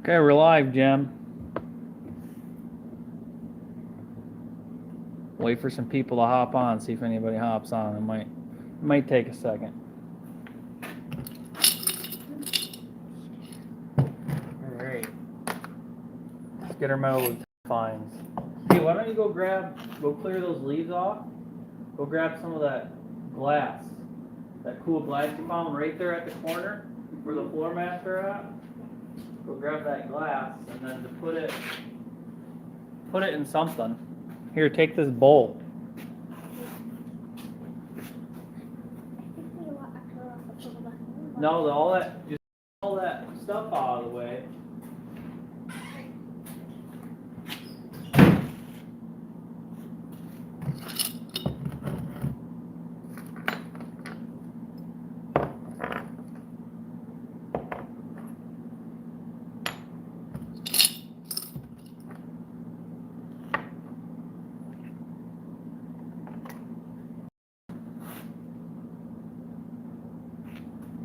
Okay, we're live, Jim. Wait for some people to hop on, see if anybody hops on. It might take a second. Alright. Let's get our metal finds. Hey, why don't you go clear those leaves off? Go grab some of that glass. That cool glass you found right there at the corner where the floor mats are at. Go grab that glass and then to put it in something. Here, take this bowl. No, all that stuff out of the way.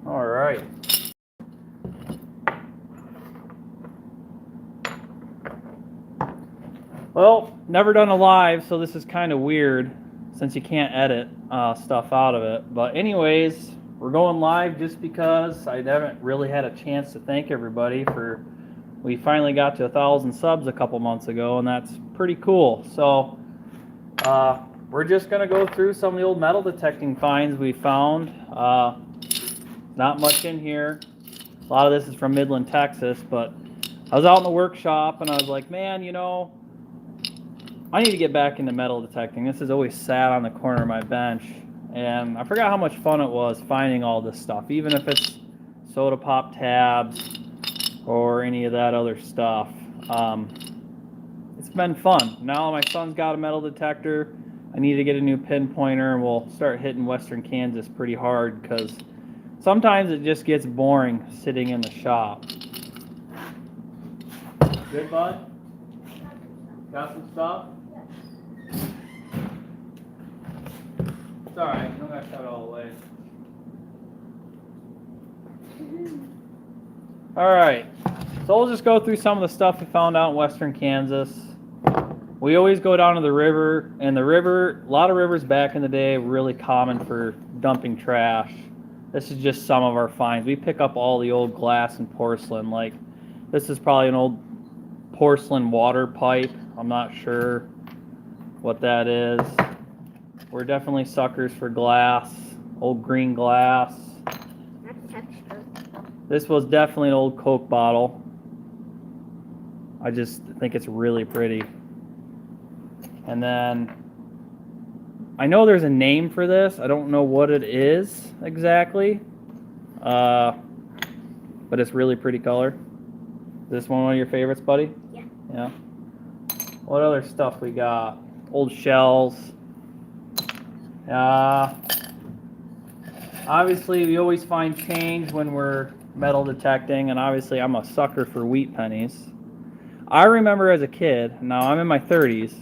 All right. Well, never done a live, so this is kind of weird since you can't edit stuff out of it. But anyways, we're going live just because I haven't really had a chance to thank everybody we finally got to 1,000 subs a couple months ago, and that's pretty cool. So we're just going to go through some of the old metal detecting finds we found. Not much in here. A lot of this is from Midland, Texas, but I was out in the workshop and I was like, man, I need to get back into metal detecting. This has always sat on the corner of my bench, and I forgot how much fun it was finding all this stuff, even if it's soda pop tabs or any of that other stuff. It's been fun. Now my son's got a metal detector. I need to get a new pinpointer, and we'll start hitting Western Kansas pretty hard because sometimes it just gets boring sitting in the shop. Good, bud? Got some stuff? It's alright, you don't gotta shove it all away. Alright, so we'll just go through some of the stuff we found out in Western Kansas. We always go down to the river, and a lot of rivers back in the day were really common for dumping trash. This is just some of our finds. We pick up all the old glass and porcelain. Like, this is probably an old porcelain water pipe. I'm not sure what that is. We're definitely suckers for glass, old green glass. This was definitely an old Coke bottle. I just think it's really pretty. And then I know there's a name for this. I don't know what it is exactly, but it's really pretty color. Is this one of your favorites, buddy? Yeah. Yeah. What other stuff we got? Old shells. Obviously, we always find change when we're metal detecting, and obviously I'm a sucker for wheat pennies. I remember as a kid, now I'm in my 30s,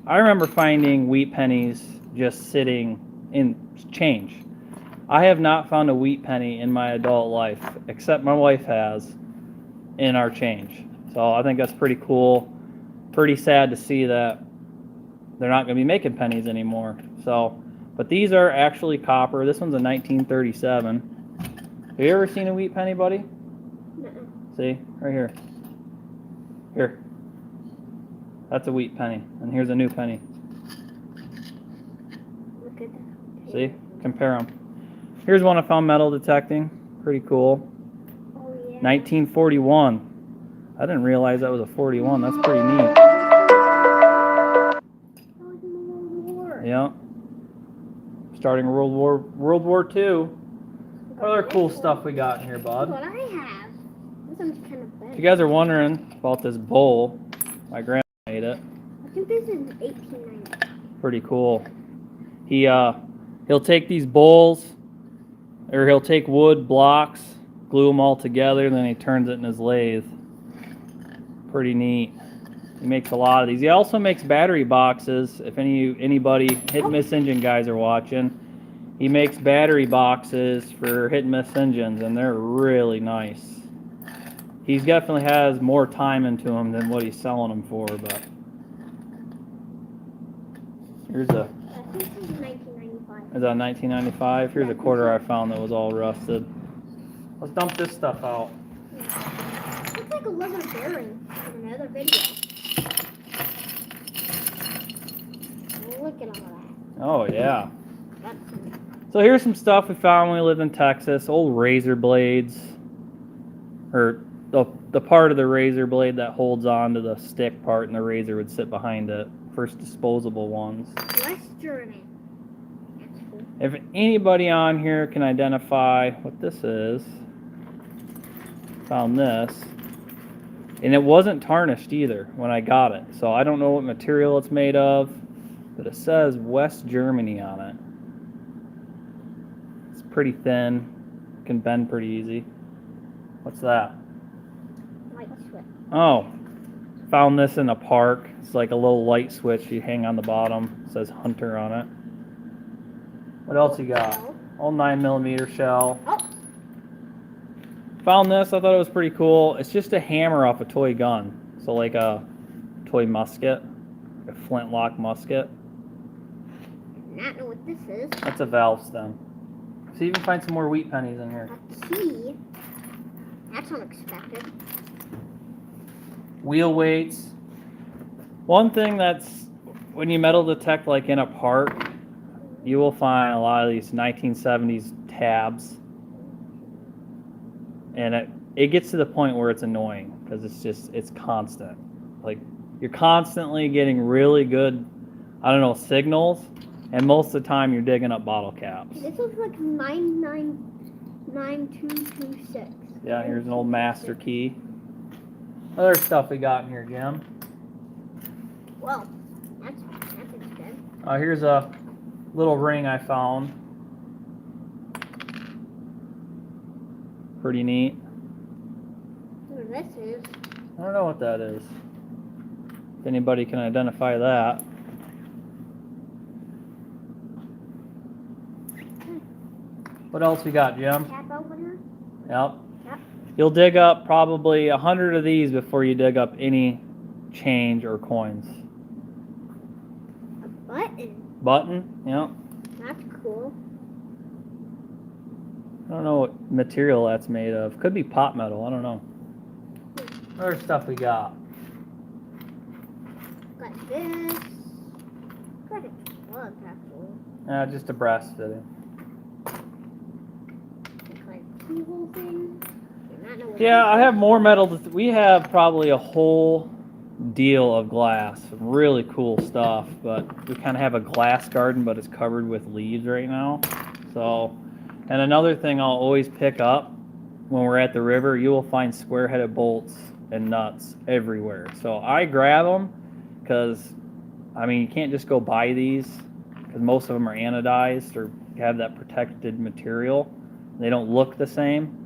I remember finding wheat pennies just sitting in change. I have not found a wheat penny in my adult life, except my wife has, in our change. So I think that's pretty cool. Pretty sad to see that they're not going to be making pennies anymore. But these are actually copper. This one's a 1937. Have you ever seen a wheat penny, buddy? No. See, right here. Here. That's a wheat penny, and here's a new penny. Look at that. See? Compare them. Here's one I found metal detecting. Pretty cool. Oh, yeah. 1941. I didn't realize that was a 41. That's pretty neat. That was in the World War. Yeah. Starting World War II. What other cool stuff we got in here, bud? What I have. This one's kind of big. If you guys are wondering about this bowl, my grandma made it. I think this is 1890. Pretty cool. He'll take these bowls, or he'll take wood blocks, glue them all together, and then he turns it in his lathe. Pretty neat. He makes a lot of these. He also makes battery boxes. If anybody hit and miss engine guys are watching, he makes battery boxes for hit and miss engines, and they're really nice. He definitely has more time into him than what he's selling them for, but here's a. I think this is 1995. Is that 1995? Here's a quarter I found that was all rusted. Let's dump this stuff out. Looks like a leather bearing in another video. Look at all that. Oh yeah. That's So here's some stuff we found when we lived in Texas. Old razor blades, or the part of the razor blade that holds on to the stick part, and the razor would sit behind it. First disposable ones. West German. That's cool. If anybody on here can identify what this is, found this, and it wasn't tarnished either when I got it. So I don't know what material it's made of, but it says West Germany on it. It's pretty thin, can bend pretty easy. What's that? Light switch. Oh, found this in a park. It's like a little light switch you hang on the bottom. It says Hunter on it. What else you got? Old 9mm shell. Oh. Found this. I thought it was pretty cool. It's just a hammer off a toy gun. So like a toy musket, a flintlock musket. Not know what this is. That's a valve stem. See, you can find some more wheat pennies in here. A key. That's unexpected. Wheel weights. One thing that's, when you metal detect like in a park, you will find a lot of these 1970s tabs. And it gets to the point where it's annoying because it's constant. Like you're constantly getting really good, I don't know, signals, and most of the time you're digging up bottle caps. This looks like 999226. Yeah, here's an old master key. Other stuff we got in here, Jim. Well, that's interesting. Here's a little ring I found. Pretty neat. What this is? I don't know what that is. If anybody can identify that. What else we got, Jim? Cap opener? Yep. Yep. You'll dig up probably 100 of these before you dig up any change or coins. A button. Button? Yep. That's cool. I don't know what material that's made of. Could be pot metal. I don't know. Other stuff we got. Got this. Got a plug, actually. Just a brass fitting. Like keyhole thing. Do not know what Yeah, this I have is. more metal. We have probably a whole deal of glass. Some really cool stuff. But we kind of have a glass garden, but it's covered with leaves right now. So, and another thing I'll always pick up when we're at the river, you will find square-headed bolts and nuts everywhere. So I grab them because, I mean, you can't just go buy these because most of them are anodized or have that protected material. They don't look the same.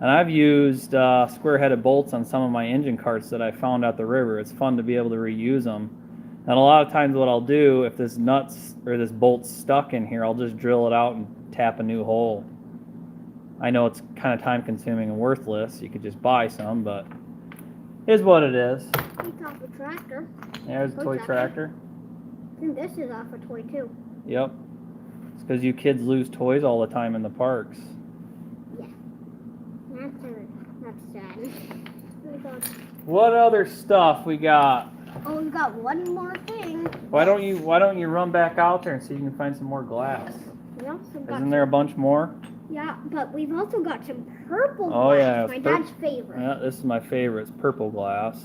And I've used square-headed bolts on some of my engine carts that I found at the river. It's fun to be able to reuse them. And a lot of times what I'll do, if this nuts or this bolt's stuck in here, I'll just drill it out and tap a new hole. I know it's kind of time-consuming and worthless. You could just buy some, but it is what it is. It's off a tractor. There's a toy tractor. I think this is off a toy, too. Yep. It's because you kids lose toys all the time in the parks. Yeah. That's sad. Oh, God. What other stuff we got? Oh, we've got one more thing. Why don't you run back out there and see if you can find some more glass? We also got Isn't there a bunch more? Yeah, but we've also got some purple Oh, glass. yeah, My it's dad's favorite. Yeah, this is my favorite. It's purple glass.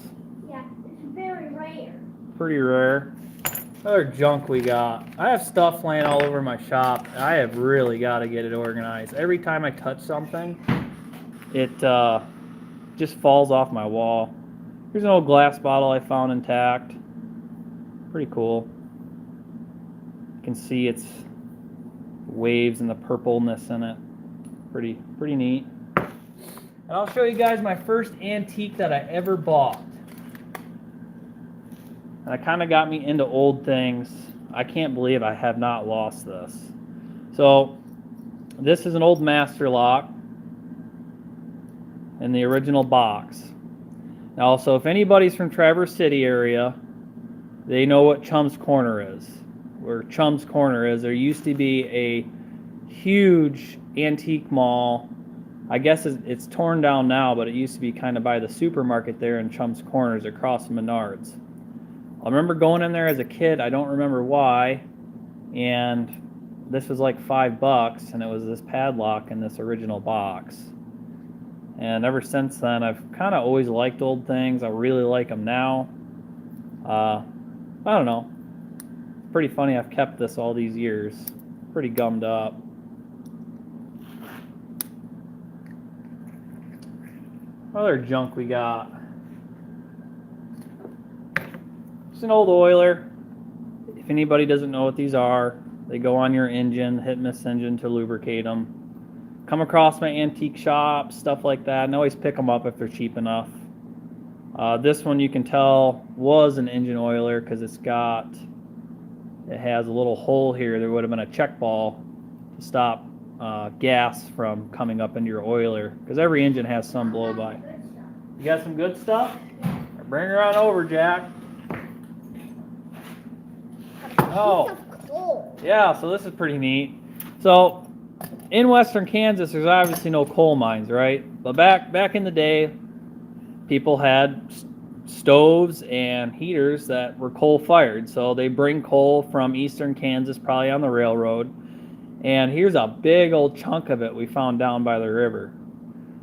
Yeah, it's very rare. Pretty rare. Other junk we got. I have stuff laying all over my shop. I have really got to get it organized. Every time I touch something, it just falls off my wall. Here's an old glass bottle I found intact. Pretty cool. You can see its waves and the purpleness in it. Pretty neat. And I'll show you guys my first antique that I ever bought. And it kind of got me into old things. I can't believe I have not lost this. So, this is an old master lock in the original box. Also, if anybody's from Traverse City area, they know what Chum's Corner is. Where Chum's Corner is, there used to be a huge antique mall. I guess it's torn down now, but it used to be kind of by the supermarket there in Chum's Corners across from Menards. I remember going in there as a kid. I don't remember why. And this was like $5, and it was this padlock in this original box. And ever since then, I've kind of always liked old things. I really like them now. I don't know. It's pretty funny I've kept this all these years. Pretty gummed up. What other junk we got? It's an old oiler. If anybody doesn't know what these are, they go on your engine, hit miss engine to lubricate them. Come across my antique shop, stuff like that, and always pick them up if they're cheap enough. This one you can tell was an engine oiler because it has a little hole here. There would have been a check ball to stop gas from coming up into your oiler because every engine has some blow by. You got some good stuff? Bring her on over, Jack. Oh, yeah, so this is pretty neat. So in western Kansas, there's obviously no coal mines, right? But back in the day, people had stoves and heaters that were coal-fired. So they bring coal from eastern Kansas, probably on the railroad. And here's a big old chunk of it we found down by the river.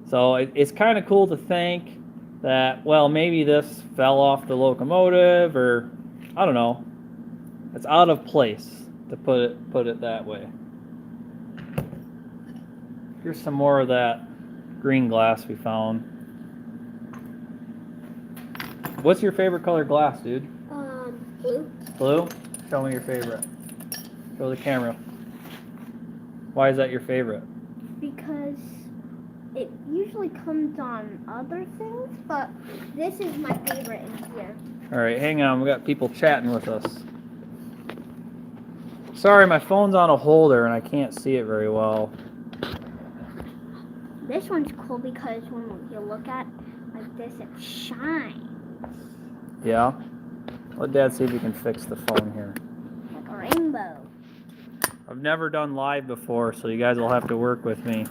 So it's kind of cool to think that, well, maybe this fell off the locomotive, or I don't know. It's out of place to put it that way. Here's some more of that green glass we found. What's your favorite color glass, dude? Blue. Blue? Show me your favorite. Show the camera. Why is that your favorite? Because it usually comes on other things, but this is my favorite in here. All right, hang on. We got people chatting with us. Sorry, my phone's on a holder and I can't see it very well. This one's cool because when you look at like this, it shines. Yeah? Let Dad see if he can fix the phone here. Like a rainbow. I've never done live before, so you guys will have to work with me.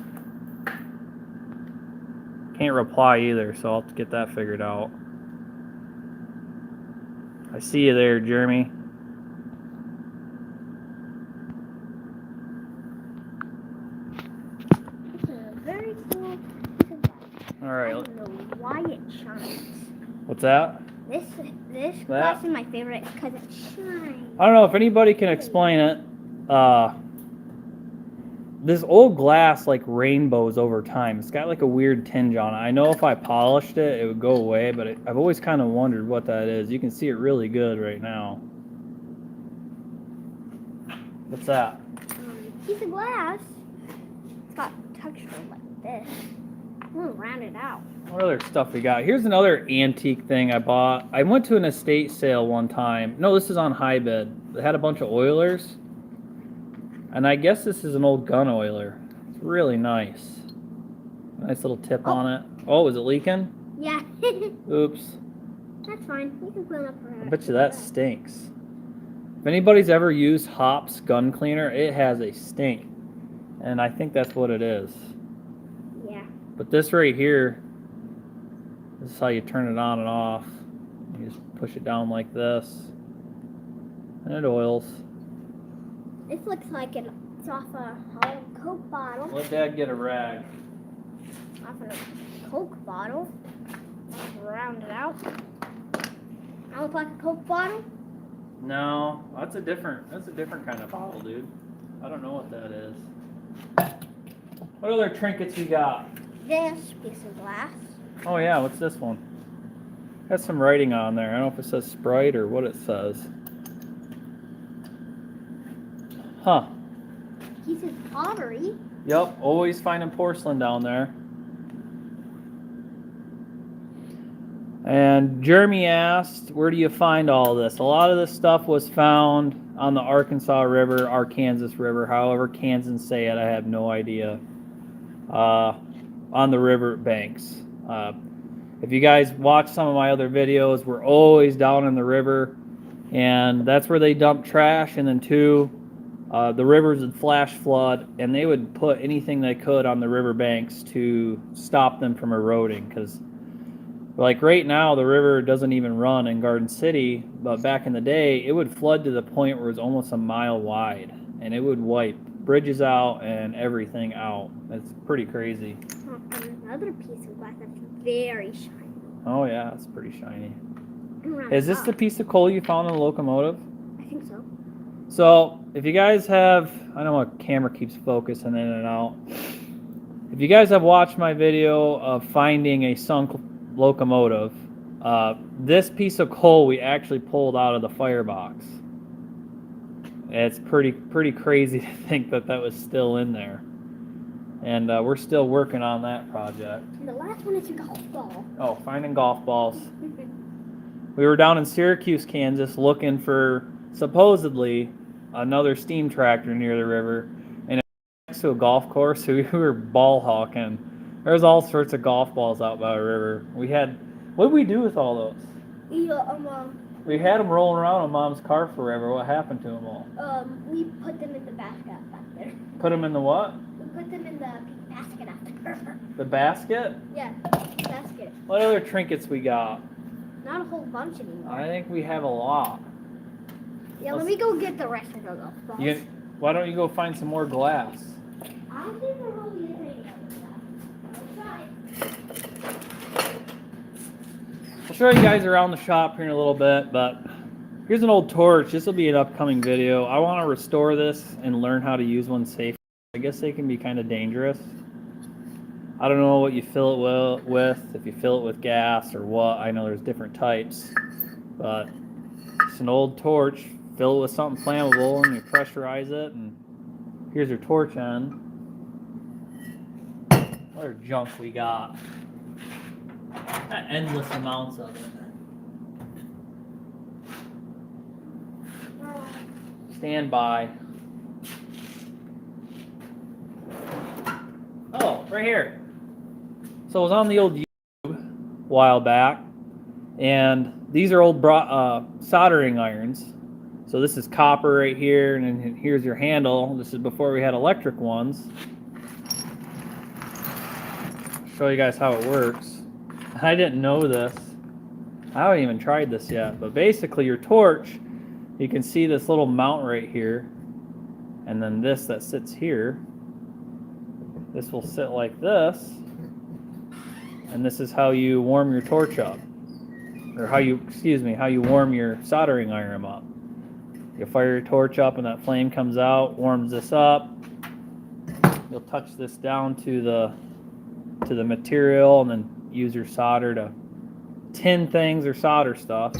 Can't reply either, so I'll have to get that figured out. I see you there, Jeremy. This is a very cool device. All I right. don't know why it shines. What's that? This glass is my favorite because it shines. I don't know if anybody can explain it. This old glass like rainbows over time. It's got like a weird tinge on it. I know if I polished it, it would go away, but I've always kind of wondered what that is. You can see it really good right now. What's that? Piece of glass. It's got texture like this. I'm gonna round it out. What other stuff we got? Here's another antique thing I bought. I went to an estate sale one time. No, this is on High Bid. They had a bunch of oilers. And I guess this is an old gun oiler. It's really nice. Nice little tip on it. Oh, is it leaking? Yeah. Oops. That's fine. You can clean up for I bet you that stinks. If anybody's ever used Hop's gun cleaner, it has a stink. And I think that's what it is. Yeah. But this right here, this is how you turn it on and off. You just push it down like this. And it oils. This looks like it's off a hollow Coke bottle. Let Dad get a rag. Off a Coke bottle. Round it out. I look like a Coke bottle. No, that's a different kind of bottle, dude. I don't know what that is. What other trinkets we got? This piece of glass. Oh yeah, what's this one? Has some writing on there. I don't know if it says Sprite or what it says. Huh. Piece of pottery. Yep, always finding porcelain down there. And Jeremy asked, where do you find all this? A lot of this stuff was found on the Arkansas River, Arkansas River, however Kansans say it, I have no idea. On the river banks. If you guys watch some of my other videos, we're always down in the river, and that's where they dump trash. And then two, the rivers would flash flood, and they would put anything they could on the river banks to stop them from eroding. Because, like right now, the river doesn't even run in Garden City, but back in the day, it would flood to the point where it was almost a mile wide, and it would wipe bridges out and everything out. It's pretty crazy. Another piece of glass that's very shiny. Oh yeah, it's pretty shiny. Is this the piece of coal you found in the locomotive? I think so. So, if you guys have, I know my camera keeps focusing in and out. If you guys have watched my video of finding a sunk locomotive, this piece of coal we actually pulled out of the firebox. It's pretty crazy to think that was still in there. And we're still working on that project. And the last one is a golf ball. Oh, finding golf balls. We were down in Syracuse, Kansas, looking for supposedly another steam tractor near the river, and it was next to a golf course, so we were ball hawking. There was all sorts of golf balls out by the river. What did we do with all those? We had them rolling around in Mom's car forever. What happened to them all? We put them in the basket back there. Put them in the what? We put them in the basket out there. The basket? Yeah, basket. What other trinkets we got? Not a whole bunch anymore. I think we have a lot. Yeah, let me go get the rest of the golf balls. Why don't you go find some more glass? I don't think we're really getting I'll show you guys around the shop here in a little bit, but here's an old torch. This will be an upcoming video. I want to restore this and learn how to use one safely. I guess they can be kind of dangerous. I don't know what you fill it with, if you fill it with gas or what. I know there's different types, but it's an old torch. Fill it with something flammable and you pressurize it, and here's your torch end. What other junk we got? Got endless amounts of it. Stand by. Oh, right here. So I was on the old YouTube a while back, and these are old soldering irons. So this is copper right here, and then here's your handle. This is before we had electric ones. Show you guys how it works. I didn't know this. I haven't even tried this yet, but basically your torch, you can see this little mount right here, and then this that sits here. This will sit like this, and this is how you warm your torch up, or how you warm your soldering iron up. You fire your torch up and that flame comes out, warms this up. You'll touch this down to the material and then use your solder to tin things or solder stuff.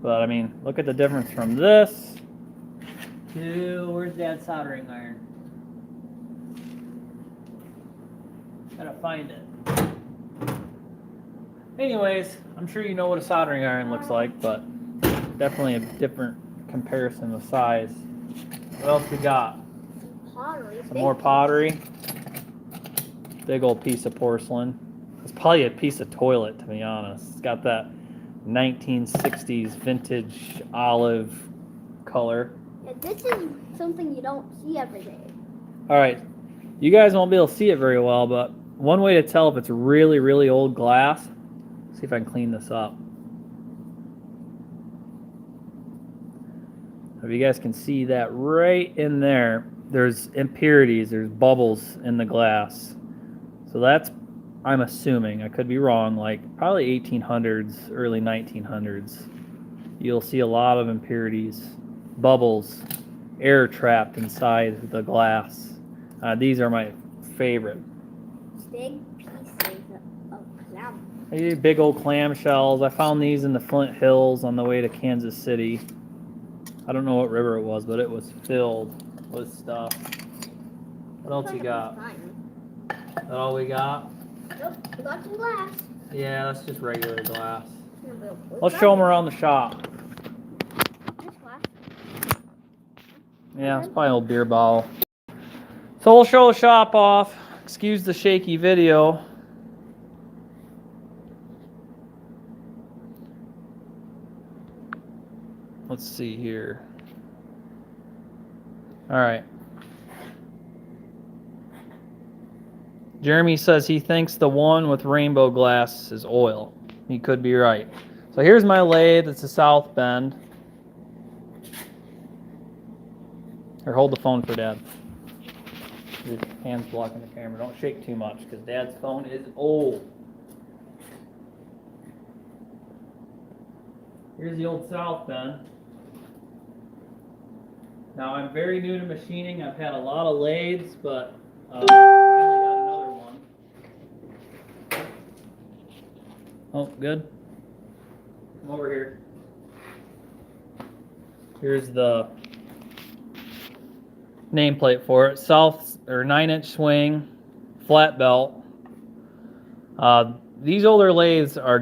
But I mean, look at the difference from this to, where's Dad's soldering iron? Gotta find it. Anyways, I'm sure you know what a soldering iron looks like, but definitely a different comparison of size. What else we got? Pottery. Some more pottery. Big old piece of porcelain. It's probably a piece of toilet, to be honest. It's got that 1960s vintage olive color. And this is something you don't see every day. All right, you guys won't be able to see it very well, but one way to tell if it's really, really old glass, see if I can clean this up. If you guys can see that right in there, there's impurities, there's bubbles in the glass. So that's, I'm assuming, I could be wrong, like probably 1800s, early 1900s. You'll see a lot of impurities, bubbles, air trapped inside the glass. These are my favorite. Big pieces of clam. These big old clamshells. I found these in the Flint Hills on the way to Kansas City. I don't know what river it was, but it was filled with stuff. What else you got? Is that all we got? Nope, we got some glass. Yeah, that's just regular glass. Let's show them around the shop. This glass. Yeah, it's probably an old beer bottle. So we'll show the shop off. Excuse the shaky video. Let's see here. All right. Jeremy says he thinks the one with rainbow glass is oil. He could be right. So here's my lathe. It's a South Bend. Or hold the phone for Dad. Your hand's blocking the camera. Don't shake too much because Dad's phone is old. Here's the old South Bend. Now I'm very new to machining. I've had a lot of lathes, but finally got another one. Oh, good. Come over here. Here's the nameplate for it. South or 9-inch swing, flat belt. These older lathes are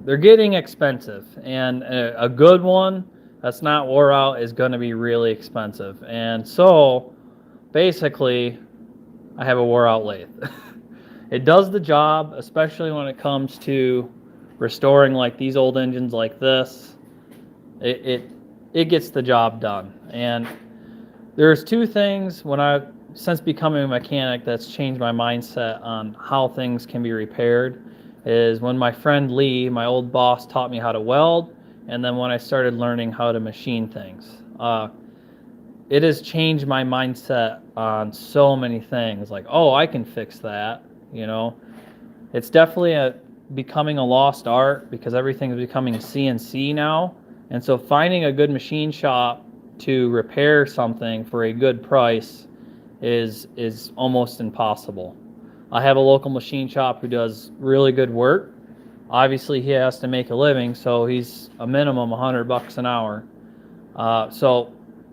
they're getting expensive, and a good one that's not wore out is going to be really expensive. And so basically I have a wore out lathe. It does the job, especially when it comes to restoring like these old engines like this. It gets the job done. And there's two things since becoming a mechanic that's changed my mindset on how things can be repaired is when my friend Lee, my old boss, taught me how to weld, and then when I started learning how to machine things. It has changed my mindset on so many things. Like, oh, I can fix that, you know. It's definitely becoming a lost art because everything is becoming CNC now. And so finding a good machine shop to repair something for a good price is almost impossible. I have a local machine shop who does really good work. Obviously, he has to make a living, so he's a minimum $100 an hour. So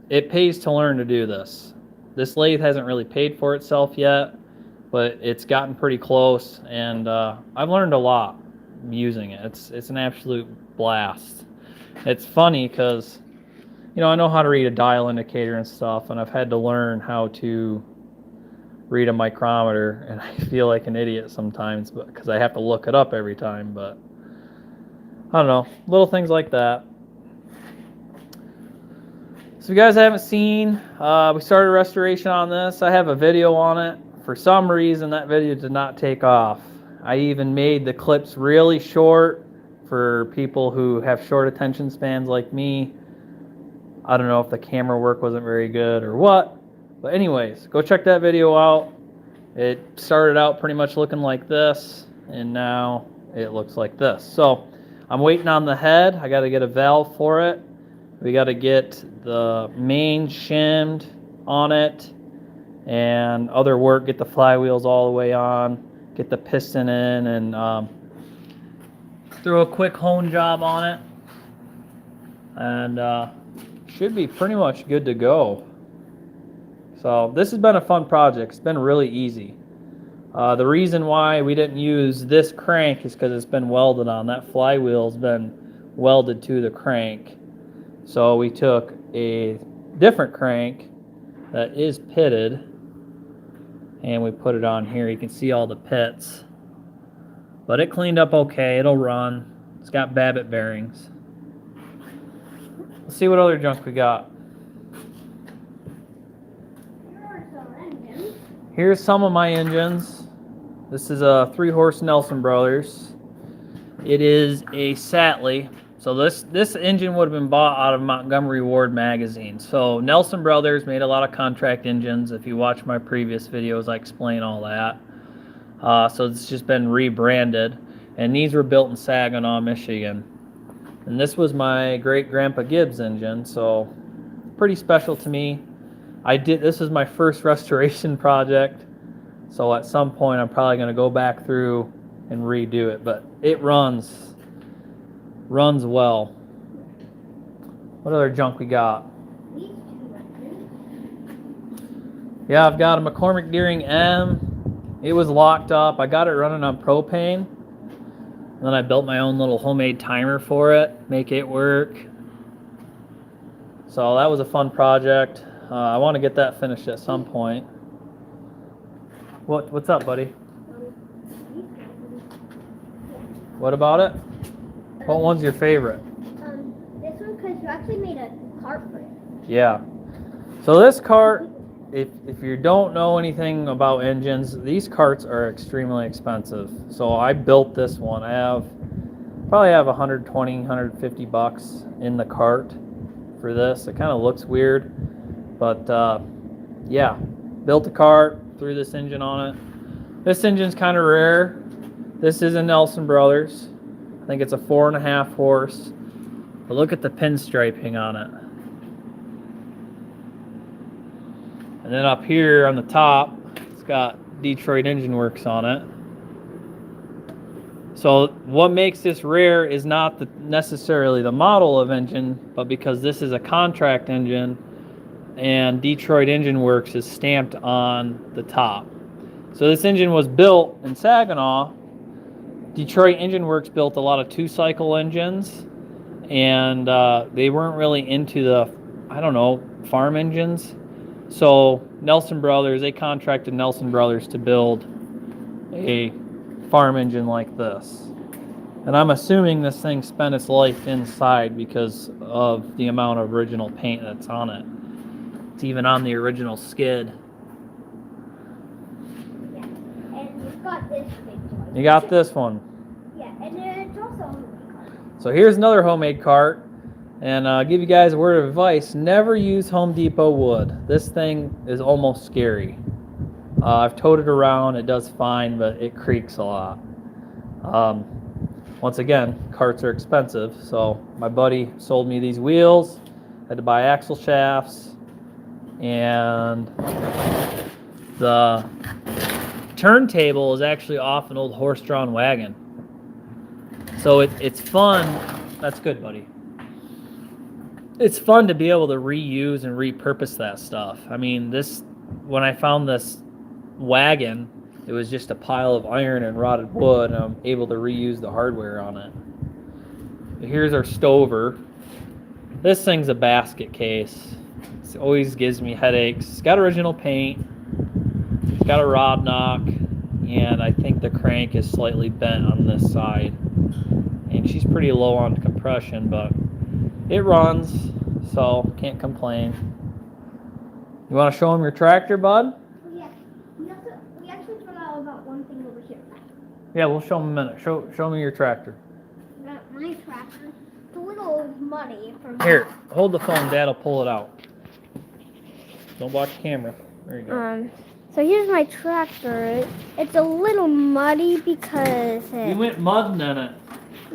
it pays to learn to do this. This lathe hasn't really paid for itself yet, but it's gotten pretty close, and I've learned a lot using it. It's an absolute blast. It's funny because, you know, I know how to read a dial indicator and stuff, and I've had to learn how to read a micrometer, and I feel like an idiot sometimes because I have to look it up every time. But I don't know, little things like that. So if you guys haven't seen, we started restoration on this. I have a video on it. For some reason, that video did not take off. I even made the clips really short for people who have short attention spans like me. I don't know if the camera work wasn't very good or what. But anyways, go check that video out. It started out pretty much looking like this, and now it looks like this. So I'm waiting on the head. I got to get a valve for it. We got to get the main shimmed on it and other work, get the flywheels all the way on, get the piston in, and throw a quick hone job on it. And should be pretty much good to go. So this has been a fun project. It's been really easy. The reason why we didn't use this crank is because it's been welded on. That flywheel's been welded to the crank. So we took a different crank that is pitted, and we put it on here. You can see all the pits. But it cleaned up okay. It'll run. It's got Babbitt bearings. Let's see what other junk we got. Here's some of my engines. This is a 3-horse Nelson Brothers. It is a Satley. So this engine would have been bought out of Montgomery Ward magazine. So Nelson Brothers made a lot of contract engines. If you watch my previous videos, I explain all that. So it's just been rebranded. And these were built in Saginaw, Michigan. And this was my great-grandpa Gibbs engine, so pretty special to me. This is my first restoration project, so at some point I'm probably going to go back through and redo it, but it runs well. What other junk we got? Yeah, I've got a McCormick Deering M. It was locked up. I got it running on propane. And then I built my own little homemade timer for it, make it work. So that was a fun project. I want to get that finished at some point. What's up, buddy? What about it? What one's your favorite? This actually made a cart for it. Yeah. So this cart, if you don't know anything about engines, these carts are extremely expensive. So I built this one. I probably have 120, 150 bucks in the cart for this. It kind of looks weird, but yeah, built a cart, threw this engine on it. This engine's kind of rare. This is a Nelson Brothers. I think it's a 4.5 horse. But look at the pinstriping on it. And then up here on the top, it's got Detroit Engine Works on it. So what makes this rare is not necessarily the model of engine, but because this is a contract engine and Detroit Engine Works is stamped on the top. So this engine was built in Saginaw. Detroit Engine Works built a lot of 2-cycle engines, and they weren't really into the, I don't know, farm engines. So Nelson Brothers, they contracted Nelson Brothers to build a farm engine like this. And I'm assuming this thing spent its life inside because of the amount of original paint that's on it. It's even on the original skid. Yeah, and you've got this big one. You got this one. Yeah, and then it's also a homemade cart. So here's another homemade cart. And I'll give you guys a word of advice. Never use Home Depot wood. This thing is almost scary. I've towed it around. It does fine, but it creaks a lot. Once again, carts are expensive. So my buddy sold me these wheels. Had to buy axle shafts. And the turntable is actually off an old horse-drawn wagon. So it's fun. That's good, buddy. It's fun to be able to reuse and repurpose that stuff. I mean, when I found this wagon, it was just a pile of iron and rotted wood, and I'm able to reuse the hardware on it. Here's our stover. This thing's a basket case. It always gives me headaches. It's got original paint. It's got a rod knock, and I think the crank is slightly bent on this side. And she's pretty low on compression, but it runs, so can't complain. You want to show them your tractor, bud? Yeah, we actually forgot about one thing over here. Yeah, we'll show them in a minute. Show me your tractor. My tractor. It's a little muddy from Here, hold the phone. Dad'll pull it out. Don't watch the camera. There you go. So here's my tractor. It's a little muddy because You went mudding in it.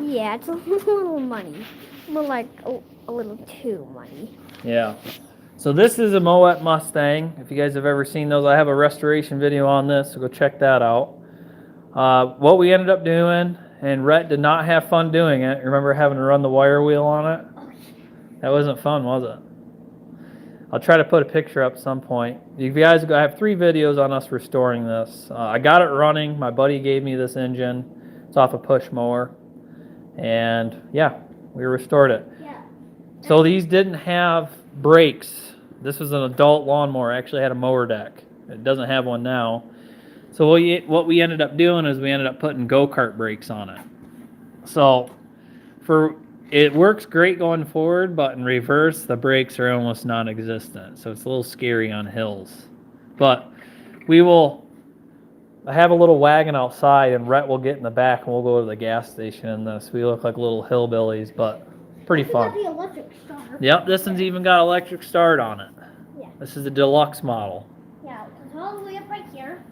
yeah, it's a little muddy. More like a little too muddy. Yeah. So this is a Moet Mustang. If you guys have ever seen those, I have a restoration video on this, so go check that out. What we ended up doing, and Rhett did not have fun doing it. Remember having to run the wire wheel on it? That wasn't fun, was it? I'll try to put a picture up some point. You guys, I have 3 videos on us restoring this. I got it running. My buddy gave me this engine. It's off a push mower. And yeah, we restored it. Yeah. So these didn't have brakes. This was an adult lawnmower. It actually had a mower deck. It doesn't have one now. So what we ended up doing is we ended up putting go-kart brakes on it. So it works great going forward, but in reverse, the brakes are almost non-existent. So it's a little scary on hills. But I have a little wagon outside, and Rhett will get in the back, and we'll go to the gas station in this. We look like little hillbillies, but pretty fun. Got the electric start. Yep, this one's even got electric start on it. Yeah. This is the deluxe model. Yeah, it's all the way up right here.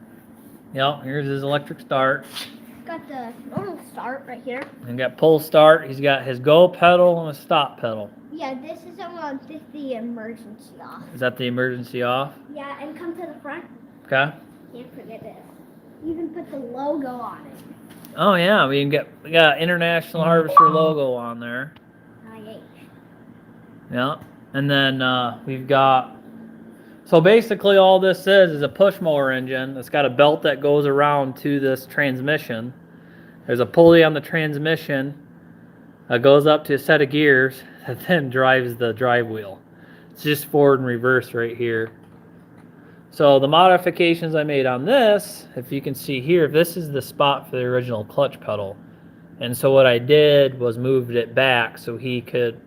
Yep, here's his electric start. It's got the normal start right here. And got pull start. He's got his go pedal and a stop pedal. Yeah, this is the emergency off. Is that the emergency off? Yeah, and come to the front. Okay. Can't forget this. You can put the logo on it. Oh yeah, we got International Harvester logo on there. IH. Yeah, and then we've got. So basically, all this is a push mower engine. It's got a belt that goes around to this transmission. There's a pulley on the transmission that goes up to a set of gears that then drives the drive wheel. It's just forward and reverse right here. So the modifications I made on this, if you can see here, this is the spot for the original clutch pedal. And so what I did was moved it back so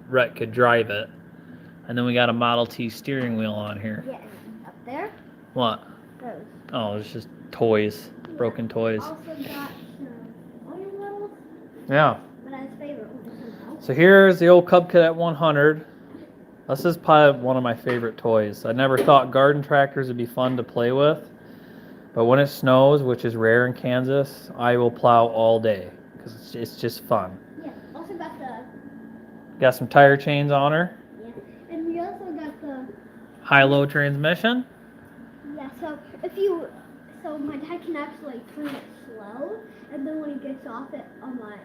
Rhett could drive it. And then we got a Model T steering wheel on here. Yeah, and up there, What? those. Oh, it's just toys, broken toys. Also got some oil wells, Yeah. but his favorite one is somehow. So here's the old Cub Cadet 100. This is probably one of my favorite toys. I never thought garden tractors would be fun to play with. But when it snows, which is rare in Kansas, I will plow all day because it's just fun. Yeah, also got the, Got some tire chains on her. yeah, and we also got the, High-low transmission. yeah, so my dad can actually turn it slow, and then when he gets off it,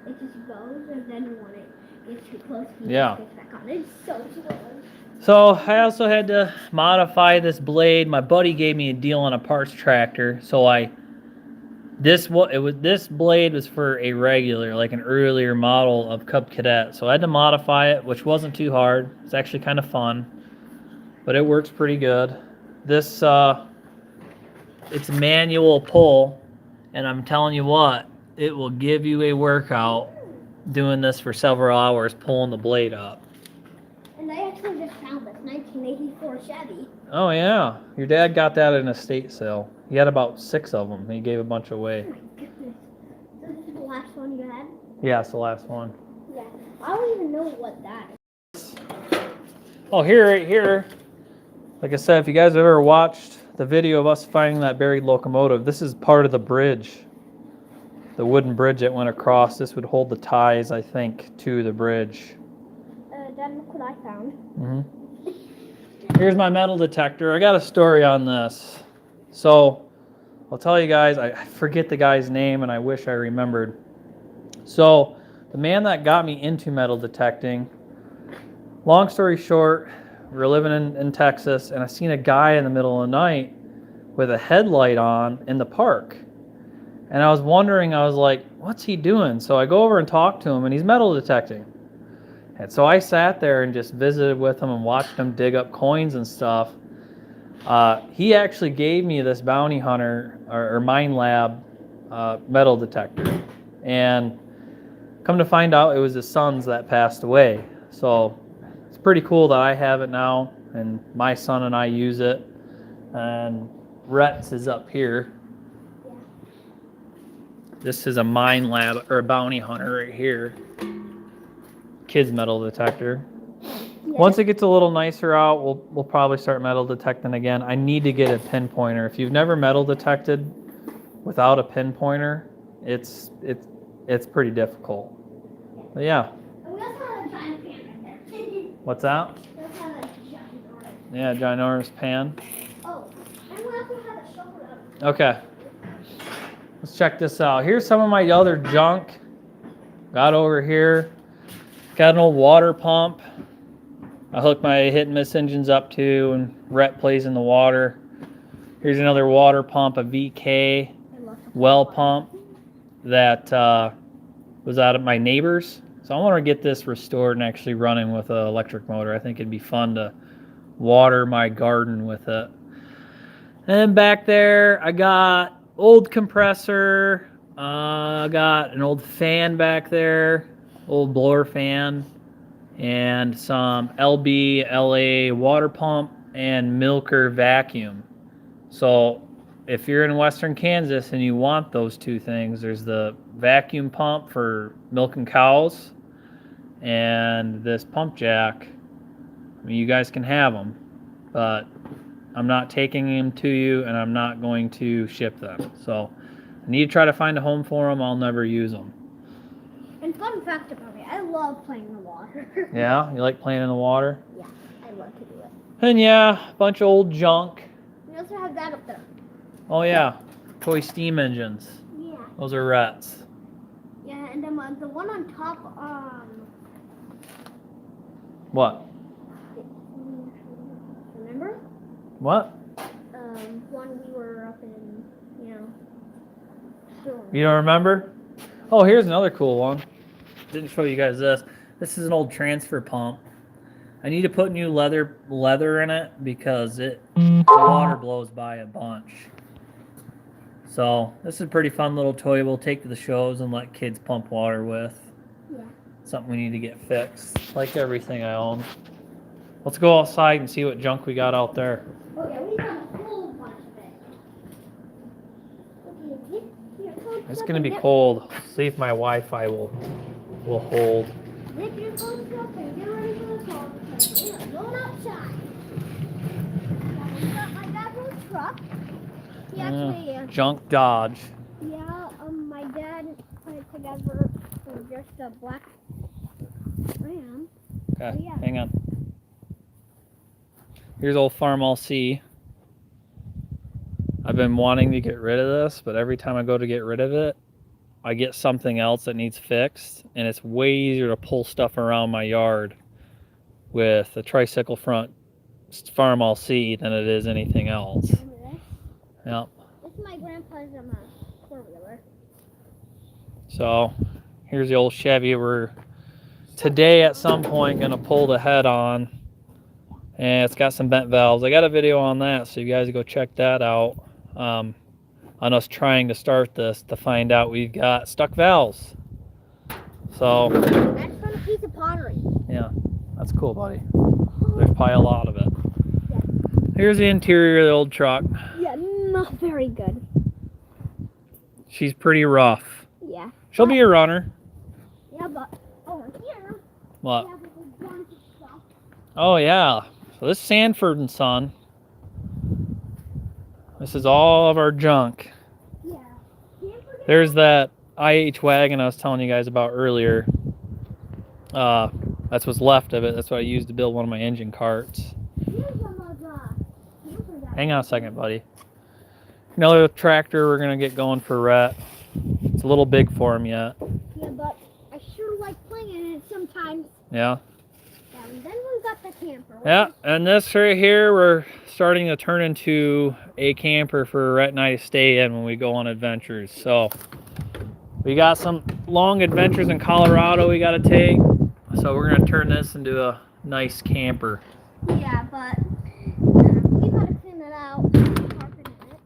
it just goes, and then when it gets too close, he Yeah. just gets back on. It's so slow. So I also had to modify this blade. My buddy gave me a deal on a parts tractor. So this blade was for a regular, like an earlier model of Cub Cadet. So I had to modify it, which wasn't too hard. It's actually kind of fun, but it works pretty good. This it's a manual pull, and I'm telling you what, it will give you a workout doing this for several hours, pulling the blade up. And I actually just found this 1984 Chevy. Oh yeah, your dad got that at an estate sale. He had about 6 of them. He gave a bunch away. Oh my goodness. So this is the last one you had? Yeah, it's the last one. Yeah. I don't even know what that is. Oh, right here. Like I said, if you guys have ever watched the video of us finding that buried locomotive, this is part of the bridge. The wooden bridge that went across. This would hold the ties, I think, to the bridge. Dad, look what I found. Here's my metal detector. I got a story on this. So, I'll tell you guys, I forget the guy's name and I wish I remembered. So, the man that got me into metal detecting, long story short, we were living in Texas, and I seen a guy in the middle of the night with a headlight on in the park. And I was wondering, I was like, what's he doing? So I go over and talk to him, and he's metal detecting. And so I sat there and just visited with him and watched him dig up coins and stuff. He actually gave me this bounty hunter or mine lab metal detector. And come to find out, it was his son's that passed away. So it's pretty cool that I have it now, and my son and I use it. And Rhett's is up here. Yeah. This is a mine lab or a bounty hunter right here. Kid's metal detector. Yeah. Once it gets a little nicer out, we'll probably start metal detecting again. I need to get a pinpointer. If you've never metal detected without a pinpointer, it's pretty difficult. But yeah. And we also have a giant pan right there. What's that? We also have a giant Yeah, ginormous pan. Oh, and we also have a shovel. Okay. Let's check this out. Here's some of my other junk. Got over here. Got an old water pump. I hook my hit and miss engines up to, and Rhett plays in the water. Here's another water pump, a VK well pump that was out of my neighbor's. So I want to get this restored and actually running with an electric motor. I think it'd be fun to water my garden with it. And back there, I got old compressor. I got an old fan back there, old blower fan, and some LB, LA water pump and milker vacuum. So if you're in western Kansas and you want those two things, there's the vacuum pump for milking cows and this pump jack. I mean, you guys can have them, but I'm not taking them to you, and I'm not going to ship them. So I need to try to find a home for them. I'll never use them. And fun fact about me, I love playing in the water. Yeah? You like playing in the water? Yeah, I love to do it. And yeah, a bunch of old junk. We also have that up there. Oh yeah, toy steam engines. Yeah. Those are Rhett's. Yeah, and then the one on top, What? remember? What? When we were up in, Storm. You don't remember? Oh, here's another cool one. Didn't show you guys this. This is an old transfer pump. I need to put new leather in it because the water blows by a bunch. So this is a pretty fun little toy we'll take to the shows and let kids pump water with. Yeah. Something we need to get fixed, like everything I own. Let's go outside and see what junk we got out there. Oh yeah, we got a whole bunch of it. Okay, here, It's gonna be cold. See if my Wi-Fi will hold. Zip your coats up and get ready for the cold because we are going outside. Now we got my dad's old truck. He actually, Junk Dodge. yeah, my dad put it together for just a black Ram. Okay, Yeah. hang on. Here's old Farm LC. I've been wanting to get rid of this, but every time I go to get rid of it, I get something else that needs fixed, and it's way easier to pull stuff around my yard with a tricycle front Farm LC than it is anything else. Yep. This is my grandpa's four-wheeler. So here's the old Chevy. We're today at some point gonna pull the head on, and it's got some bent valves. I got a video on that, so you guys go check that out. On us trying to start this to find out we've got stuck valves. So That's from a piece of pottery. yeah, that's cool, buddy. There's probably a lot of it. Yeah. Here's the interior of the old truck. Yeah, not very good. She's pretty rough. Yeah. She'll be a runner. Yeah, but over here, What? we have a bunch of stuff. Oh yeah. So this is Sanford and Son. This is all of our junk. Yeah. There's that IH wagon I was telling you guys about earlier. That's what's left of it. That's what I used to build one of my engine carts. Hang on a second, buddy. Another tractor we're gonna get going for Rhett. It's a little big for him yet. Yeah, but I sure like playing in it sometimes. Yeah. Yeah, and then we got the camper. Yeah, and this right here, we're starting to turn into a camper for Rhett and I to stay in when we go on adventures. So we got some long adventures in Colorado we got to take. So we're going to turn this into a nice camper. Yeah, but we gotta clean it out. Carpet in it.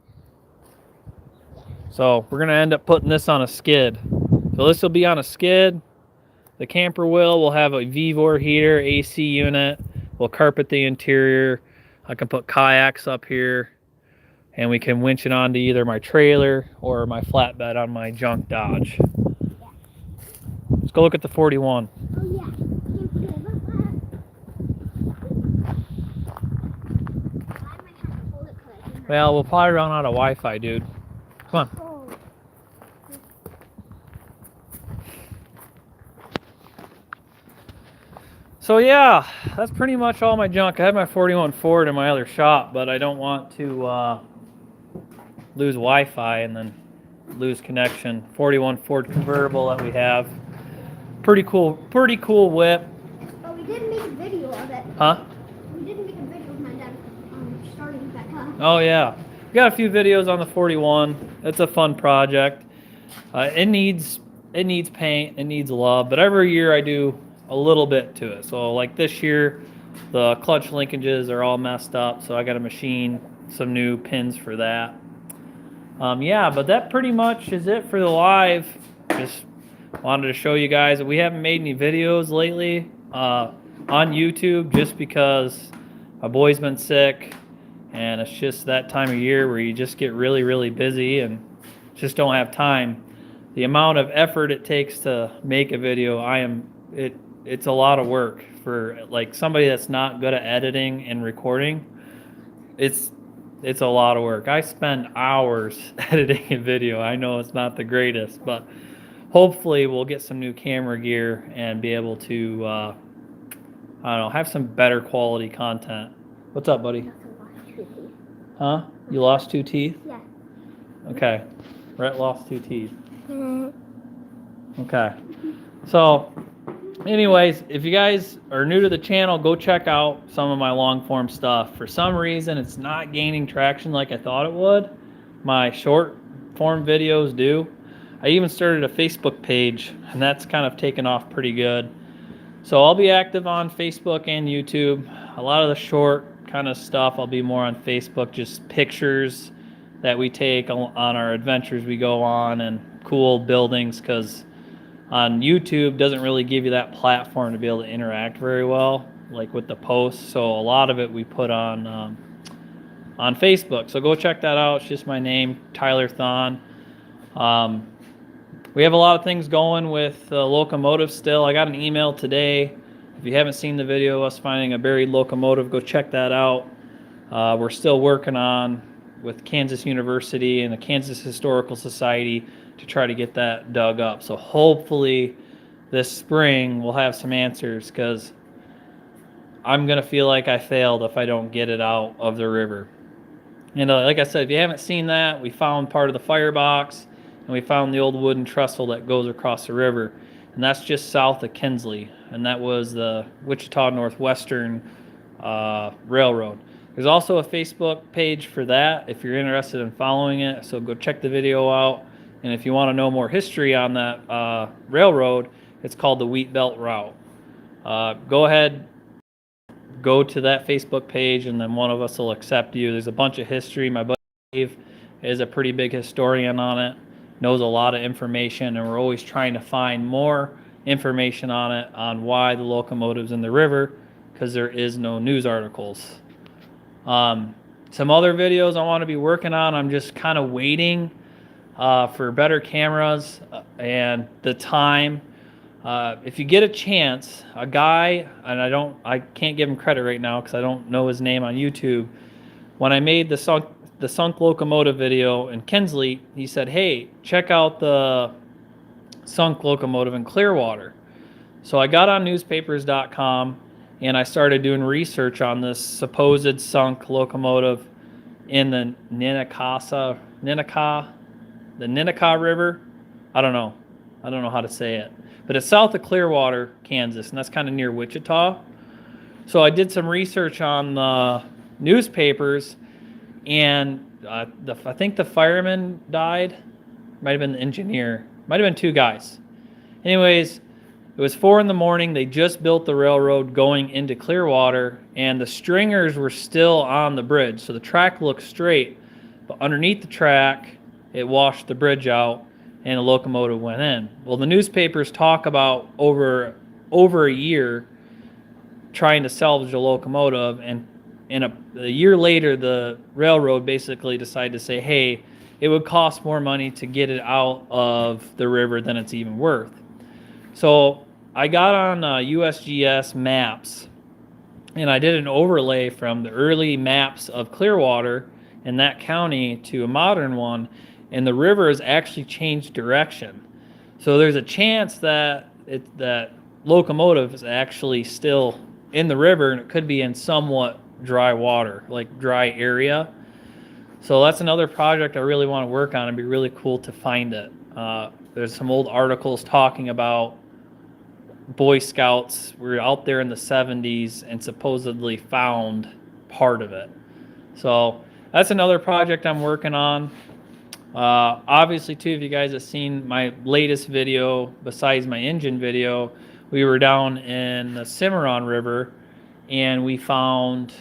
So we're going to end up putting this on a skid. So this will be on a skid. The camper will have a Vevor heater, AC unit. We'll carpet the interior. I can put kayaks up here, and we can winch it onto either my trailer or my flatbed on my junk Dodge. Let's go look at the 41. Oh yeah. Can't forget about that. I might have to hold it 'cause I think Well, we'll probably run out of Wi-Fi, dude. Come on. Oh. So yeah, that's pretty much all my junk. I have my 41 Ford in my other shop, but I don't want to lose Wi-Fi and then lose connection. 41 Ford convertible that we have. Pretty cool whip. But we did make a video of it. Huh? We did make a video of my dad starting back up. Oh yeah. We got a few videos on the 41. It's a fun project. It needs paint, it needs love, but every year I do a little bit to it. So like this year, the clutch linkages are all messed up, so I got to machine some new pins for that. Yeah, but that pretty much is it for the live. Just wanted to show you guys that we haven't made any videos lately on YouTube just because my boy's been sick, and it's just that time of year where you just get really, really busy and just don't have time. The amount of effort it takes to make a video, it's a lot of work for like somebody that's not good at editing and recording. It's a lot of work. I spend hours editing a video. I know it's not the greatest, but hopefully we'll get some new camera gear and be able to I don't know, have some better quality content. What's up, buddy? Huh? You lost 2 teeth? Yeah. Okay. Rhett lost 2 teeth. Okay. So anyways, if you guys are new to the channel, go check out some of my long form stuff. For some reason, it's not gaining traction like I thought it would. My short form videos do. I even started a Facebook page, and that's kind of taken off pretty good. So I'll be active on Facebook and YouTube. A lot of the short kind of stuff, I'll be more on Facebook, just pictures that we take on our adventures we go on and cool buildings, because on YouTube doesn't really give you that platform to be able to interact very well, like with the posts. So a lot of it we put on Facebook. So go check that out. It's just my name, Tyler Thon. We have a lot of things going with locomotive still. I got an email today. If you haven't seen the video of us finding a buried locomotive, go check that out. We're still working on with Kansas University and the Kansas Historical Society to try to get that dug up. So hopefully this spring we'll have some answers, because I'm going to feel like I failed if I don't get it out of the river. And like I said, if you haven't seen that, we found part of the firebox, and we found the old wooden trestle that goes across the river. And that's just south of Kinsley. And that was the Wichita Northwestern Railroad. There's also a Facebook page for that if you're interested in following it. So go check the video out. And if you want to know more history on that railroad, it's called the Wheat Belt Route. Go ahead, go to that Facebook page, and then one of us will accept you. There's a bunch of history. My buddy Dave is a pretty big historian on it, knows a lot of information, and we're always trying to find more information on it, on why the locomotive's in the river, because there is no news articles. Some other videos I want to be working on, I'm just kind of waiting for better cameras and the time. If you get a chance, a guy, and I can't give him credit right now because I don't know his name on YouTube. When I made the sunk locomotive video in Kinsley, he said, "Hey, check out the sunk locomotive in Clearwater." So I got on newspapers.com and I started doing research on this supposed sunk locomotive in the Ninnekah River. I don't know how to say it. But it's south of Clearwater, Kansas, and that's kind of near Wichita. So I did some research on the newspapers, and I think the fireman died. Might have been the engineer. Might have been two guys. Anyways, it was 4 a.m. They just built the railroad going into Clearwater, and the stringers were still on the bridge. So the track looked straight, but underneath the track, it washed the bridge out, and the locomotive went in. Well, the newspapers talk about over a year trying to salvage a locomotive, and a year later, the railroad basically decided to say, hey, it would cost more money to get it out of the river than it's even worth. So I got on USGS maps, and I did an overlay from the early maps of Clearwater in that county to a modern one, and the river has actually changed direction. So there's a chance that that locomotive is actually still in the river, and it could be in somewhat dry water, like dry area. So that's another project I really want to work on. It'd be really cool to find it. There's some old articles talking about Boy Scouts were out there in the 70s and supposedly found part of it. So that's another project I'm working on. Obviously, too, if you guys have seen my latest video, besides my engine video, we were down in the Cimarron River, and we found,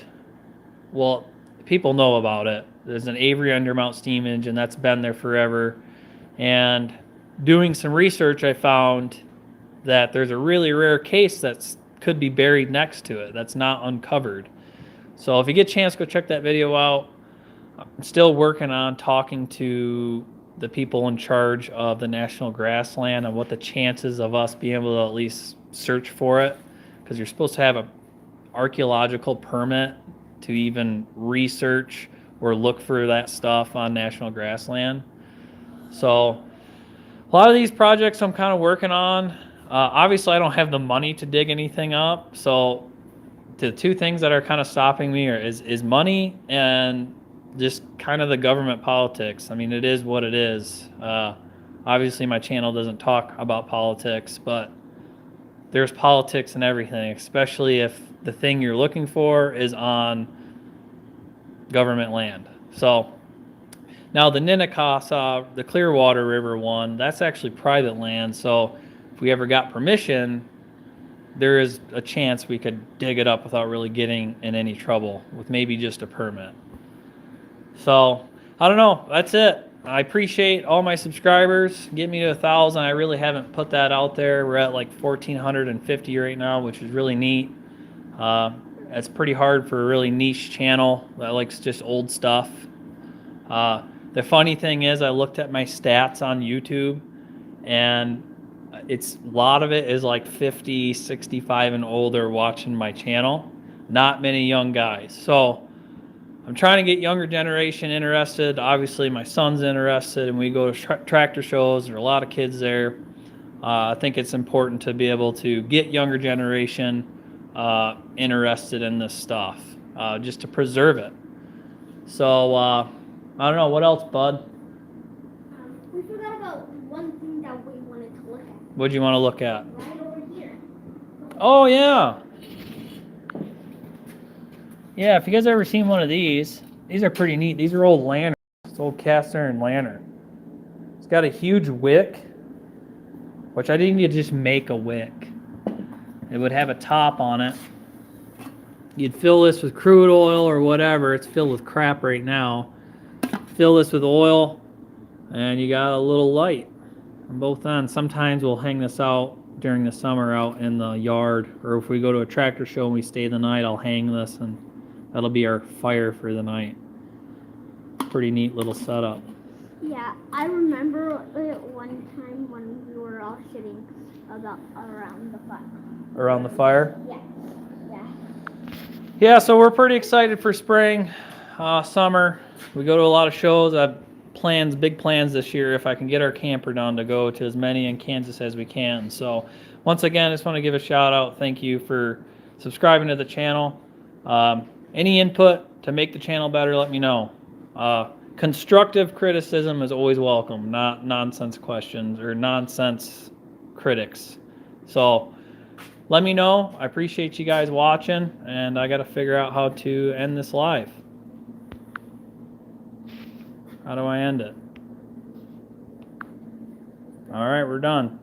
well, people know about it. There's an Avery undermount steam engine that's been there forever. And doing some research, I found that there's a really rare case that could be buried next to it that's not uncovered. So if you get a chance, go check that video out. I'm still working on talking to the people in charge of the National Grassland and what the chances of us being able to at least search for it, because you're supposed to have an archaeological permit to even research or look for that stuff on National Grassland. So a lot of these projects I'm kind of working on. Obviously, I don't have the money to dig anything up. So the two things that are kind of stopping me is money and just kind of the government politics. I mean, it is what it is. Obviously, my channel doesn't talk about politics, but there's politics in everything, especially if the thing you're looking for is on government land. So now the Ninnekah, the Clearwater River one, that's actually private land. So if we ever got permission, there is a chance we could dig it up without really getting in any trouble with maybe just a permit. So I don't know. That's it. I appreciate all my subscribers. Get me to 1,000. I really haven't put that out there. We're at like 1,450 right now, which is really neat. It's pretty hard for a really niche channel that likes just old stuff. The funny thing is, I looked at my stats on YouTube, and a lot of it is like 50, 65 and older watching my channel. Not many young guys. So I'm trying to get younger generation interested. Obviously, my son's interested, and we go to tractor shows. There are a lot of kids there. I think it's important to be able to get younger generation interested in this stuff, just to preserve it. So I don't know, what else, bud? We forgot about one thing that we wanted to look at. What do you want to look at? Right over here. Oh yeah. Yeah, if you guys ever seen one of these are pretty neat. These are old lanterns. It's old cast iron lantern. It's got a huge wick, which I didn't need to just make a wick. It would have a top on it. You'd fill this with crude oil or whatever. It's filled with crap right now. Fill this with oil, and you got a little light on both ends. Sometimes we'll hang this out during the summer out in the yard, or if we go to a tractor show and we stay the night, I'll hang this, and that'll be our fire for the night. Pretty neat little setup. Yeah, I remember it one time when we were all sitting around the fire. Around the fire? Yeah. Yeah, so we're pretty excited for spring, summer. We go to a lot of shows. I have plans, big plans this year, if I can get our camper done, to go to as many in Kansas as we can. So once again, I just want to give a shout out. Thank you for subscribing to the channel. Any input to make the channel better, let me know. Constructive criticism is always welcome, not nonsense questions or nonsense critics. So let me know. I appreciate you guys watching, and I got to figure out how to end this live. How do I end it? All right, we're done.